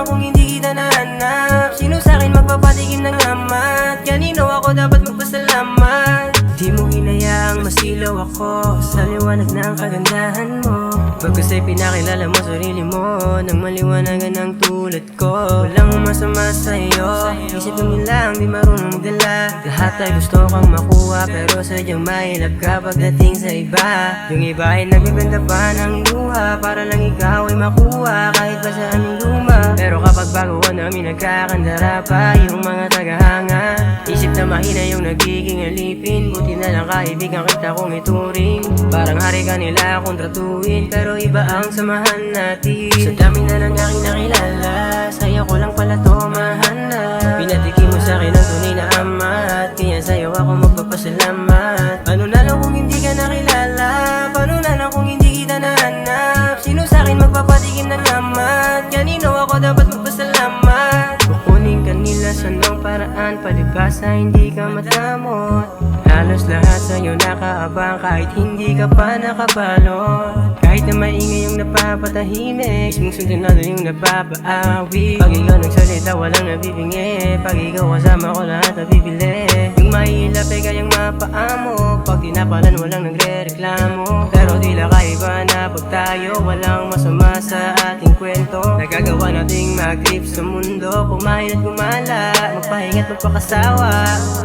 lang kung hindi kita nahanap? Sino sa'kin magpapatikim ng amat? Kanino ako dapat magpasalamat? Di mo hinayaang masilaw ako sa liwanag ng kagandahan mo. Pagkas ay pinakilala mo sarili mo nang maliwanagan ng tulad ko. Walang masama sa'yo, isip mo lang di marunong magdala. Lahat ay gusto kang makuha pero sadyang mahirap ka pagdating sa iba. Yung iba ay nagbibenta pa ng luha para lang ikaw ay makuha kahit pa sa aming luma. Pero kapag baguhan namin nagkakandara pa yung mga tagahanga. Isip na mahina yung nagiging alipin. Buti na lang kaibigan kita kong ituring. Parang hari ka nila akong tratuin pero iba ang samahan natin. Sa dami na lang aking nakilala, sa'yo ko lang pala to mahanap. Pinatikim mo sa'kin ang tunay na amat, kaya sa'yo ako magpapasalamat. Paano na lang kung hindi ka nakilala? Paano na lang kung hindi kita nahanap? Sino sa'kin magpapatikim ng amat? Kanino ako dapat magpasalamat? Kukunin ka nila sa nung paraan, palibasa hindi ka madamot. Halos lahat sa'yo nakaabang kahit hindi ka pa nakabalot. Kahit na maingay yung napapatahimik, mismong sundanado yung napapaawi. Pag ikaw nagsalita walang nabibingi, pag ikaw kasama ko lahat nabibili. Yung mahihilap ay kayang mapaamo, pag tinapalan walang nagre-reklamo. Pero tila kaiba na pag tayo walang masama sa ating kwento. Nagagawa nating mag-trip sa mundo, kumain at gumala, magpahinga at magpakasawa.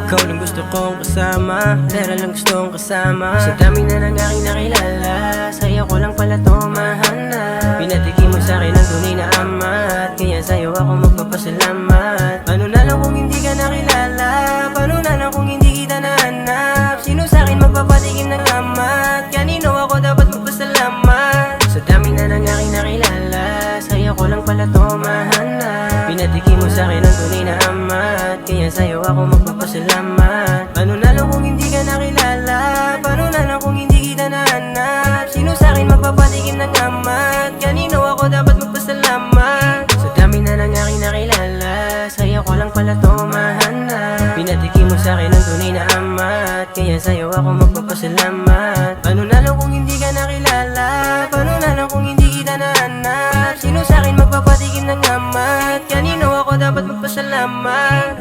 Ikaw lang gusto kong kasama, pero lang gustong kasama. Sa dami na lang aking nakilala, sa'yo ko lang pala to mahanap. Pinatikim mo sa'kin ang tunay na amat, kaya sa'yo ako magpapasalamat. Paano na lang kung hindi ka nakilala? Paano na lang kung hindi kita nahanap? Sino sa'kin magpapatikim ng amat? Kanino ako dapat magpasalamat? Sa dami na lang aking nakilala, sa'yo ko lang pala to mahanap. Pinatikim mo sa'kin ang tunay na amat, kaya sa'yo ako magpapasalamat. Paano na lang kung hindi ka nakilala? Paano na lang kung hindi kita nahanap? Sino sa'kin magpapatikim ng amat? Kanino ako dapat magpasalamat? Sa dami na lang aking nakilala, sa'yo ko lang pala to mahanap. Pinatikim mo sa'kin ang tunay na amat, kaya sa'yo ako magpapasalamat. Paano na lang kung hindi ka nakilala? Paano na lang kung hindi kita nahanap? Sino sa'kin magpapatikim ng amat? Kanino ako dapat magpasalamat?